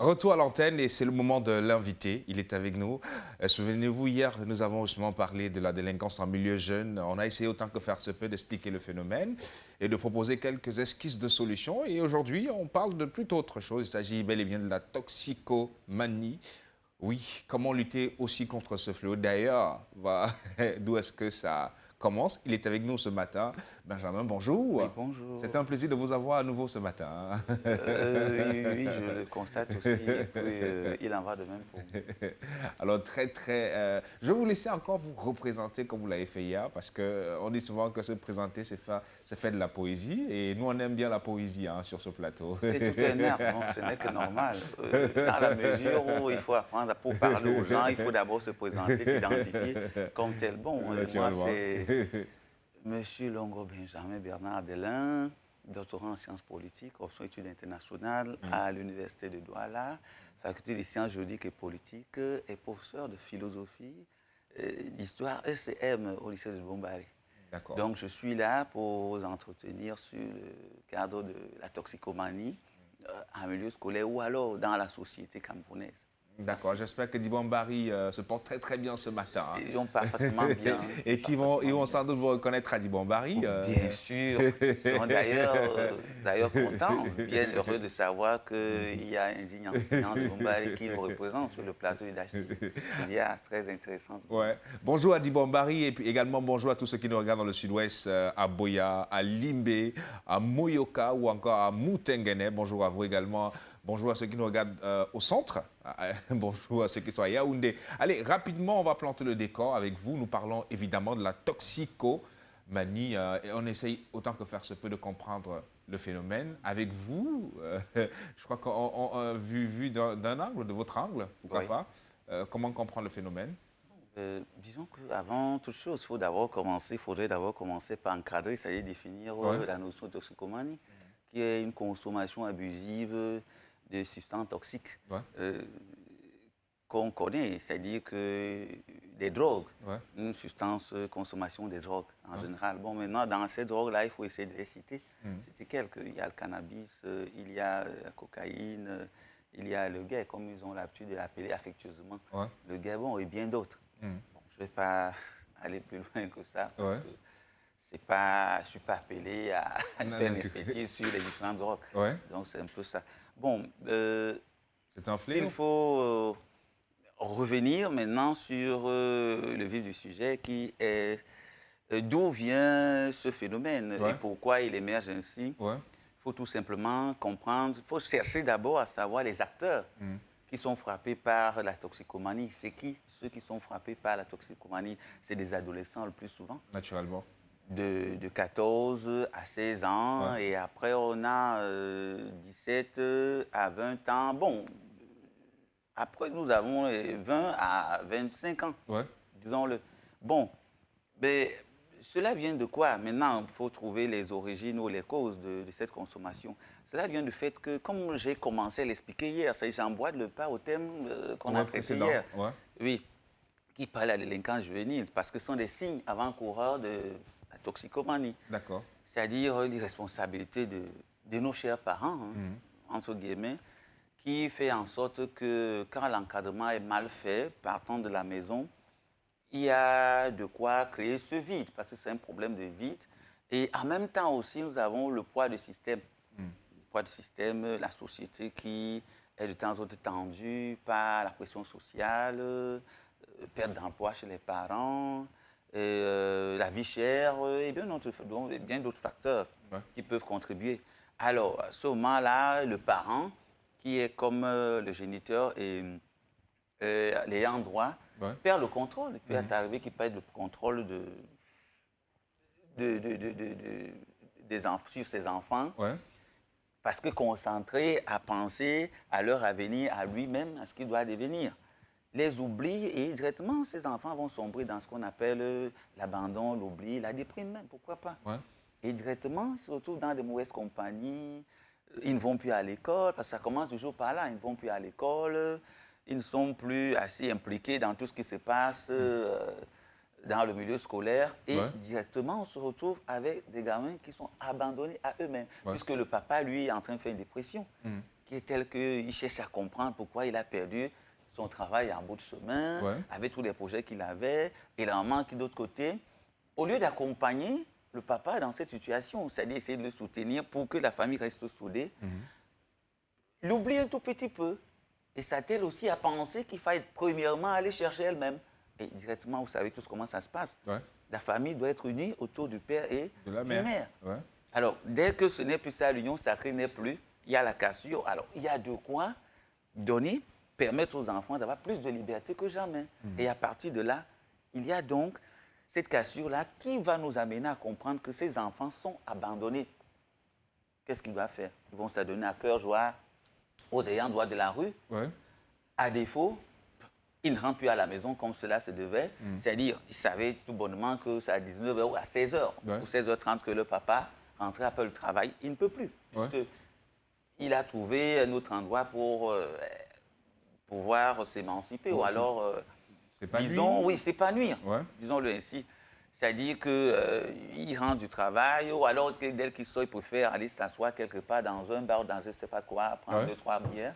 Retour à l'antenne et c'est le moment de l'invité. Il est avec nous. Souvenez-vous, hier, nous avons justement parlé de la délinquance en milieu jeune. On a essayé autant que faire se peut d'expliquer le phénomène et de proposer quelques esquisses de solutions. Et aujourd'hui, on parle de plutôt autre chose. Il s'agit bel et bien de la toxicomanie. Oui, comment lutter aussi contre ce fléau? D'ailleurs, d'où est-ce que ça commence? Il est avec nous ce matin. Benjamin, bonjour. Oui, bonjour. C'est un plaisir de vous avoir à nouveau ce matin. Oui, je le constate aussi. Et puis, il en va de même pour moi. Alors, je vais vous laisser encore vous représenter comme vous l'avez fait hier, parce qu'on dit souvent que se présenter, c'est faire de la poésie. Et nous, on aime bien la poésie sur ce plateau. C'est tout un art, donc ce n'est que normal. Dans la mesure où il faut apprendre, pour parler aux gens, il faut d'abord se présenter, s'identifier comme tel. Bon, moi, c'est Monsieur Longo Benjamin Bernard Delin, doctorant en sciences politiques, option études internationales à l'Université de Douala, faculté des sciences juridiques et politiques, et professeur de philosophie, d'histoire ECM au lycée de Bombari. Donc, je suis là pour vous entretenir sur le cadre de la toxicomanie en milieu scolaire ou alors dans la société camerounaise. D'accord, j'espère que Adibombari se porte très très bien ce matin. Ils vont parfaitement bien. Et qu'ils vont sans doute vous reconnaître Adibombari. Bien sûr, ils sont d'ailleurs contents, bien heureux de savoir qu'il y a un digne enseignant de Bombari qui nous représente sur le plateau d'Achille. Il y a très intéressant. Ouais. Bonjour Adibombari et puis également bonjour à tous ceux qui nous regardent dans le sud-ouest, à Boya, à Limbe, à Moyoka ou encore à Moutengene. Bonjour à vous également. Bonjour à ceux qui nous regardent au centre. Bonjour à ceux qui sont à Yaoundé. Allez, rapidement, on va planter le décor avec vous. Nous parlons évidemment de la toxicomanie. Et on essaye autant que faire se peut de comprendre le phénomène. Avec vous, je crois qu'on vu d'un angle, de votre angle, pourquoi pas, comment comprendre le phénomène? Disons qu'avant toute chose, il faudrait d'abord commencer par encadrer, c'est-à-dire définir la notion de toxicomanie, qui est une consommation abusive de substances toxiques qu'on connaît, c'est-à-dire que des drogues, une substance, consommation des drogues en général. Bon, maintenant, dans ces drogues-là, il faut essayer de les citer. C'était quelques. Il y a le cannabis, il y a la cocaïne, il y a le gay, comme ils ont l'habitude de l'appeler affectueusement. Le gay, bon, et bien d'autres. Bon, je ne vais pas aller plus loin que ça, parce que je ne suis pas appelé à faire une expertise sur les différentes drogues. Donc, c'est un peu ça. Bon, c'est un fléau. S'il faut revenir maintenant sur le vif du sujet, qui est d'où vient ce phénomène et pourquoi il émerge ainsi. Il faut tout simplement comprendre, il faut chercher d'abord à savoir les acteurs qui sont frappés par la toxicomanie. C'est qui? Ceux qui sont frappés par la toxicomanie, c'est des adolescents le plus souvent. Naturellement. De 14 à 16 ans, et après on a 17 à 20 ans. Bon, après nous avons 20 à 25 ans, disons-le. Bon, mais cela vient de quoi? Maintenant, il faut trouver les origines ou les causes de cette consommation. Cela vient du fait que, comme j'ai commencé à l'expliquer hier, j'emboîte le pas au thème qu'on a traité hier. Oui, qui parle à la délinquance juvénile, parce que ce sont des signes avant-coureurs de la toxicomanie. D'accord. C'est-à-dire l'irresponsabilité de nos chers parents, entre guillemets, qui fait en sorte que quand l'encadrement est mal fait, partant de la maison, il y a de quoi créer ce vide, parce que c'est un problème de vide. Et en même temps aussi, nous avons le poids du système. Le poids du système, la société qui est de temps en temps tendue par la pression sociale, perte d'emploi chez les parents, la vie chère et bien d'autres facteurs qui peuvent contribuer. Alors, à ce moment-là, le parent, qui est comme le géniteur et l'ayant droit, perd le contrôle. Il peut être arrivé qu'il perde le contrôle sur ses enfants, parce que concentré à penser à leur avenir, à lui-même, à ce qu'il doit devenir. Les oublie et directement, ces enfants vont sombrer dans ce qu'on appelle l'abandon, l'oubli, la déprime même, pourquoi pas. Et directement, ils se retrouvent dans de mauvaises compagnies, ils ne vont plus à l'école, parce que ça commence toujours par là, ils ne vont plus à l'école, ils ne sont plus assez impliqués dans tout ce qui se passe dans le milieu scolaire, et directement, on se retrouve avec des gamins qui sont abandonnés à eux-mêmes, puisque le papa, lui, est en train de faire une dépression. qui est tel qu'il cherche à comprendre pourquoi il a perdu son travail en bout de chemin, Ouais. avec tous les projets qu'il avait, et la maman qui, d'autre côté, au lieu d'accompagner le papa dans cette situation, c'est-à-dire essayer de le soutenir pour que la famille reste soudée, l'oublie un tout petit peu. Et s'attelle aussi à penser qu'il faille premièrement aller chercher elle-même. Et directement, vous savez tous comment ça se passe. Ouais. La famille doit être unie autour du père et De la du mère. mère. Ouais. Alors, dès que ce n'est plus ça, l'union sacrée n'est plus, il y a la cassure. Alors, il y a de quoi donner, permettre aux enfants d'avoir plus de liberté que jamais. Et à partir de là, il y a donc cette cassure-là qui va nous amener à comprendre que ces enfants sont abandonnés. Qu'est-ce qu'ils doivent faire? Ils vont se donner à cœur joie aux ayants droit de la rue. Ouais. À défaut, ils ne rentrent plus à la maison comme cela se devait. C'est-à-dire, ils savaient tout bonnement que c'est à 19h ou à 16h Ouais. ou 16h30 que le papa rentrait après le travail. Il ne peut plus, Ouais. puisqu'il a trouvé un autre endroit pour pouvoir s'émanciper. Ou Ok. alors, C'est pas disons, lui. oui, s'épanouir, Ouais. disons-le ainsi. C'est-à-dire qu'il rentre du travail, ou alors dès qu'il sort, il préfère aller s'asseoir quelque part dans un bar, dans je ne sais pas quoi, prendre Ouais. 2-3 bières,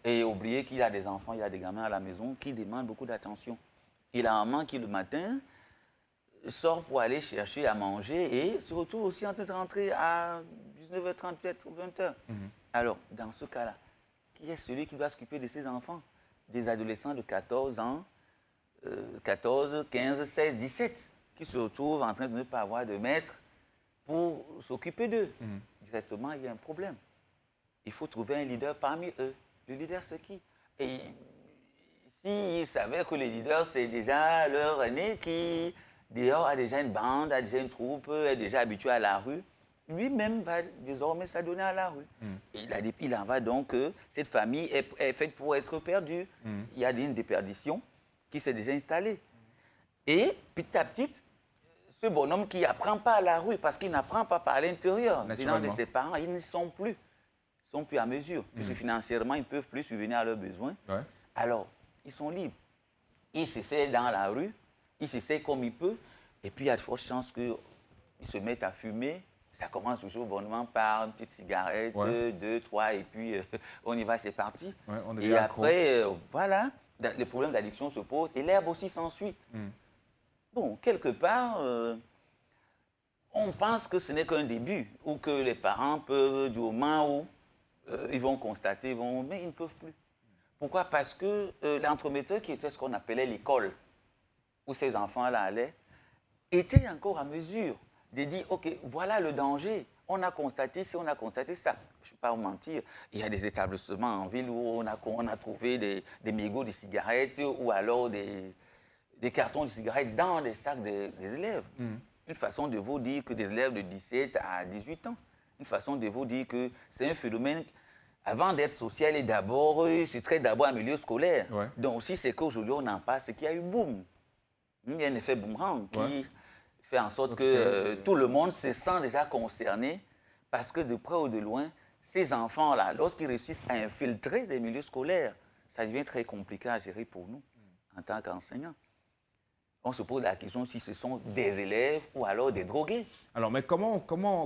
et oublier qu'il a des enfants, il y a des gamins à la maison qui demandent beaucoup d'attention. Il a un maman qui, le matin, sort pour aller chercher à manger et se retrouve aussi en train de rentrer à 19h30, peut-être, ou 20h. Alors, dans ce cas-là, qui est celui qui doit s'occuper de ses enfants? Des adolescents de 14 ans, 14, 15, 16, 17, qui se retrouvent en train de ne pas avoir de maître pour s'occuper d'eux. Directement, il y a un problème. Il faut trouver un leader parmi eux. Le leader, c'est qui? Et s'ils savaient que le leader, c'est déjà leur aîné qui, dehors, a déjà une bande, a déjà une troupe, est déjà habitué à la rue, lui-même va désormais s'adonner à la rue. Et il en va donc que cette famille est faite pour être perdue. Il y a une déperdition qui s'est déjà installée. Et petit à petit, ce bonhomme qui n'apprend pas à la rue, parce qu'il n'apprend pas par l'intérieur, venant de Naturellement. ses parents, ils ne sont plus. Ils sont plus à mesure, puisque financièrement, ils ne peuvent plus subvenir à leurs besoins. Ouais. Alors, ils sont libres. Ils s'essayent dans la rue, ils s'essayent comme ils peuvent, et puis il y a de fortes chances qu'ils se mettent à fumer. Ça commence toujours bonnement par une petite cigarette, Ouais. deux, trois, et puis on y va, c'est parti. Ouais, on devient Et accro. après, voilà, le problème d'addiction se pose, et l'herbe aussi s'ensuit. Bon, quelque part, on pense que ce n'est qu'un début, ou que les parents peuvent, du moment où ils vont constater, mais ils ne peuvent plus. Pourquoi? Parce que l'entremetteur, qui était ce qu'on appelait l'école, où ces enfants-là allaient, était encore à mesure de dire, OK, voilà le danger. On a constaté ci, on a constaté ça. Je ne vais pas vous mentir, il y a des établissements en ville où on a trouvé des mégots de cigarettes ou alors des cartons de cigarettes dans les sacs des élèves. Une façon de vous dire que des élèves de 17 à 18 ans. Une façon de vous dire que c'est un phénomène, avant d'être social, et d'abord, c'est très d'abord un milieu scolaire. Ouais. Donc, si c'est qu'aujourd'hui on en passe, c'est qu'il y a eu boum. Il y a un effet boomerang qui Ouais. fait en sorte Ok. que tout le monde se sent déjà concerné parce que de près ou de loin, ces enfants-là, lorsqu'ils réussissent à infiltrer des milieux scolaires, ça devient très compliqué à gérer pour nous en tant qu'enseignants. On se pose la question si ce sont des élèves ou alors des drogués. Alors, mais comment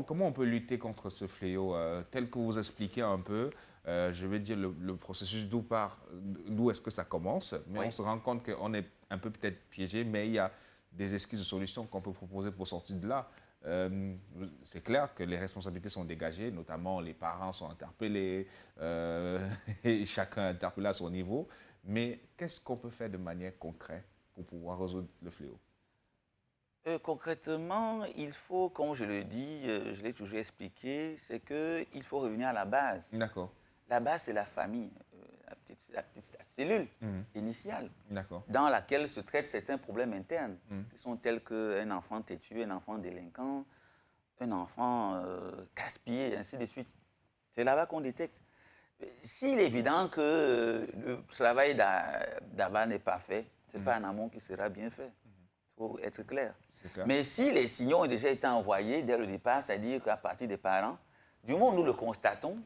on peut lutter contre ce fléau tel que vous expliquez un peu je vais dire le processus d'où est-ce que ça commence, mais Oui. on se rend compte qu'on est un peu peut-être piégé, mais il y a des esquisses de solutions qu'on peut proposer pour sortir de là. C'est clair que les responsabilités sont dégagées, notamment les parents sont interpellés, et chacun interpellé à son niveau. Mais qu'est-ce qu'on peut faire de manière concrète pour pouvoir résoudre le fléau? Concrètement, il faut, comme je le dis, je l'ai toujours expliqué, c'est qu'il faut revenir à la base. D'accord, La base, c'est la famille, la cellule initiale, d'accord. dans laquelle se traitent certains problèmes internes, qui sont tels qu'un enfant têtu, un enfant délinquant, un enfant casse-pied, ainsi de suite. C'est là-bas qu'on détecte. S'il est évident que le travail d'aval n'est pas fait, ce n'est pas un amont qui sera bien fait. Il faut être clair. C'est clair. Mais si les signaux ont déjà été envoyés dès le départ, c'est-à-dire qu'à partir des parents, du moment où nous le constatons,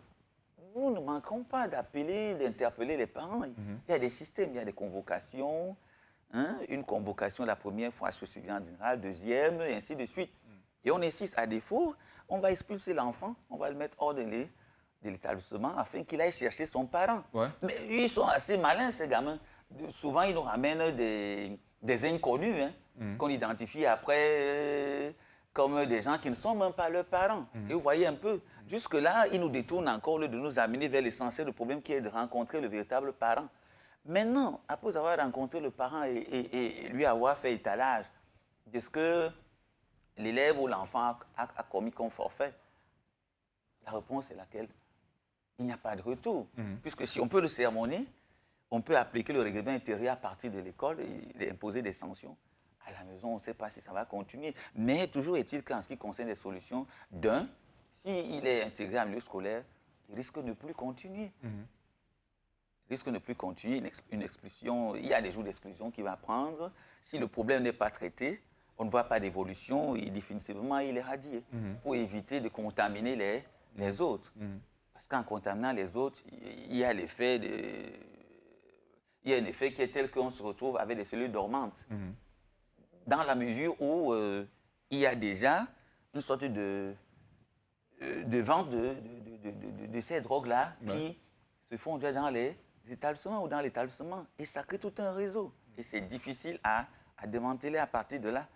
nous ne manquons pas d'appeler, d'interpeller les parents. Il y a des systèmes, il y a des convocations. Hein, une convocation la première fois se suivie en général, deuxième, et ainsi de suite. Et on insiste. À défaut, on va expulser l'enfant, on va le mettre hors de de l'établissement afin qu'il aille chercher son parent. Ouais. Mais ils sont assez malins, ces gamins. Souvent, ils nous ramènent des inconnus qu'on identifie après comme des gens qui ne sont même pas leurs parents. Et vous voyez un peu, jusque-là, ils nous détournent encore au lieu de nous amener vers l'essentiel du problème qui est de rencontrer le véritable parent. Maintenant, après avoir rencontré le parent et lui avoir fait étalage de ce que l'élève ou l'enfant a commis comme forfait, la réponse est laquelle? Il n'y a pas de retour. Puisque si on peut le sermonner, on peut appliquer le règlement intérieur à partir de l'école et imposer des sanctions. À la maison, on ne sait pas si ça va continuer. Mais toujours est-il qu'en ce qui concerne les solutions, d'un, s'il est intégré en milieu scolaire, il risque de ne plus continuer. Il risque de ne plus continuer une expulsion. Il y a des jours d'exclusion qu'il va prendre. Si le problème n'est pas traité, on ne voit pas d'évolution, définitivement, il est radié pour éviter de contaminer les autres. Parce qu'en contaminant les autres, il y a l'effet il y a un effet qui est tel qu'on se retrouve avec des cellules dormantes. Dans la mesure où il y a déjà une sorte de vente de ces drogues-là qui se font déjà dans les établissements ou dans l'établissement. Et ça crée tout un réseau. Et c'est difficile à démanteler à partir de là.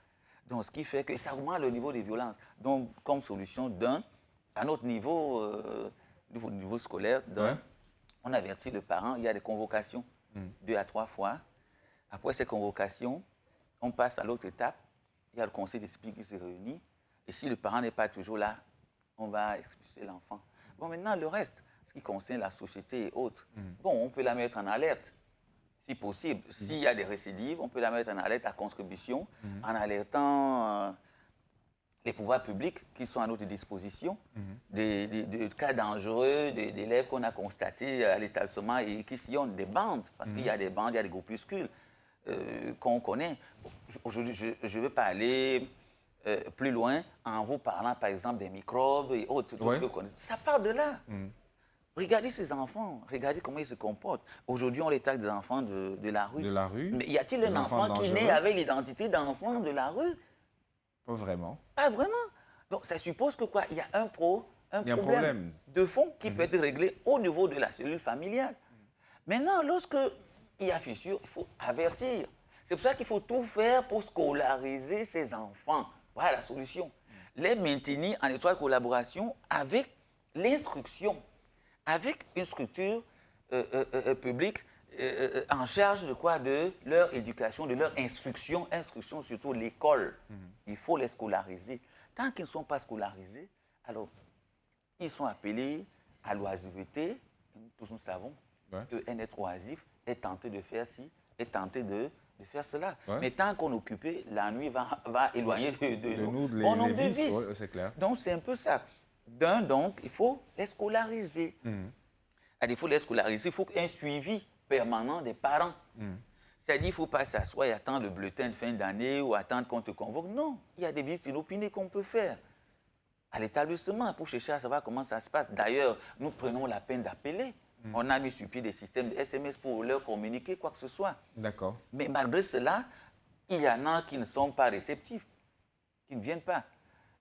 Donc, ce qui fait que ça augmente le niveau de violence. Donc, comme solution, à notre niveau, niveau scolaire, on avertit le parent, il y a des convocations 2 à 3 fois. Après ces convocations, on passe à l'autre étape. Il y a le conseil discipline qui se réunit. Et si le parent n'est pas toujours là, on va expulser l'enfant. Bon, maintenant, le reste, ce qui concerne la société et autres, bon, on peut la mettre en alerte, si possible. S'il y a des récidives, on peut la mettre en alerte à contribution, en alertant les pouvoirs publics qui sont à notre disposition, des cas dangereux, d'élèves qu'on a constatés à l'établissement et qui sillonnent des bandes, parce qu'il y a des bandes, il y a des groupuscules qu'on connaît. Aujourd'hui, je ne veux pas aller plus loin en vous parlant, par exemple, des microbes et autres. Tout ce que vous connaissez. Ça part de là. Regardez ces enfants, regardez comment ils se comportent. Aujourd'hui, on les taxe des enfants de la rue. De la rue. Mais y a-t-il un enfant qui naît avec l'identité d'enfant de la rue? Pas vraiment. Pas vraiment. Donc, ça suppose que quoi? Il y a un problème de fond qui peut être réglé au niveau de la cellule familiale. Maintenant, lorsque il y a fissure, il faut avertir. C'est pour ça qu'il faut tout faire pour scolariser ces enfants. Voilà la solution. Les maintenir en étroite collaboration avec l'instruction, avec une structure publique en charge de quoi? De leur éducation, de leur instruction surtout l'école. Il faut les scolariser. Tant qu'ils ne sont pas scolarisés, alors ils sont appelés à l'oisiveté. Tous nous savons qu'un être oisif est tenté de faire ci, est tenté de faire cela. Mais tant qu'on est occupé, la nuit va éloigner de nous. Bon nombre de vices. C'est clair. Donc c'est un peu ça. Donc, il faut les scolariser. À défaut de les scolariser, il faut un suivi permanent des parents. C'est-à-dire qu'il ne faut pas s'asseoir et attendre le bulletin de fin d'année ou attendre qu'on te convoque. Non, il y a des visites inopinées qu'on peut faire à l'établissement pour chercher à savoir comment ça se passe. D'ailleurs, nous prenons la peine d'appeler. On a mis sur pied des systèmes de SMS pour leur communiquer quoi que ce soit. D'accord. Mais malgré cela, il y en a qui ne sont pas réceptifs, qui ne viennent pas.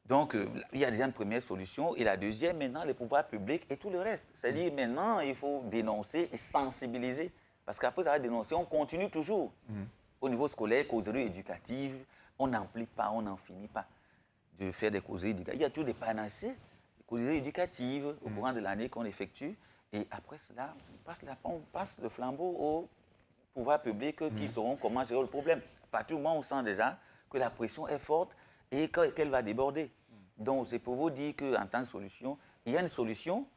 Donc, il y a déjà une première solution. Et la deuxième, maintenant, les pouvoirs publics et tout le reste. C'est-à-dire, maintenant, il faut dénoncer et sensibiliser. Parce qu'après avoir dénoncé, on continue toujours. Au niveau scolaire, causerie éducative, on n'emplit pas, on n'en finit pas de faire des causeries éducatives. Il y a toujours des panacées, des causeries éducatives au courant de l'année qu'on effectue. Et après cela, on passe le flambeau aux pouvoirs publics qui sauront comment gérer le problème. À partir du moment où on sent déjà que la pression est forte et qu'elle va déborder. Donc, c'est pour vous dire qu'en tant que solution, il y a une solution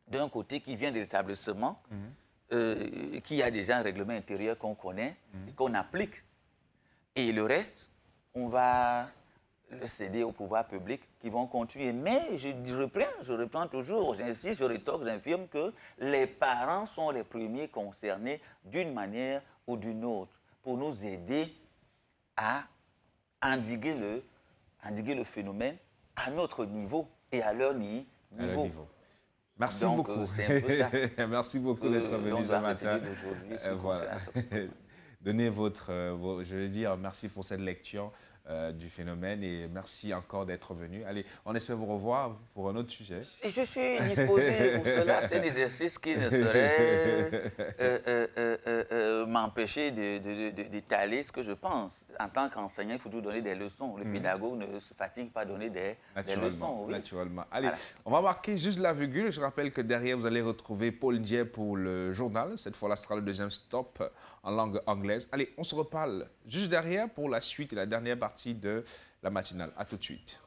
d'un côté qui vient de l'établissement, qui a déjà un règlement intérieur qu'on connaît et qu'on applique. Et le reste, on va le céder au pouvoir public qui vont continuer. Mais je reprends toujours, j'insiste, je rétorque, j'affirme que les parents sont les premiers concernés d'une manière ou d'une autre pour nous aider à endiguer le phénomène à notre niveau et à leur niveau. Merci Donc, beaucoup. C'est un peu ça. Merci beaucoup d'être venu ce matin. Voilà. Donnez je veux dire, merci pour cette lecture du phénomène et merci encore d'être venu. Allez, on espère vous revoir pour un autre sujet. Et je suis disposé pour cela. C'est un exercice qui ne saurait m'empêcher d'étaler ce que je pense. En tant qu'enseignant, il faut toujours donner des leçons. Le pédagogue ne se fatigue pas à donner des leçons. Oui. Naturellement. Allez, Voilà. on va marquer juste la virgule. Je rappelle que derrière, vous allez retrouver Paul Ndiaye pour le journal. Cette fois, là, ce sera le deuxième stop en langue anglaise. Allez, on se reparle juste derrière pour la suite et la dernière partie de la matinale. À tout de suite.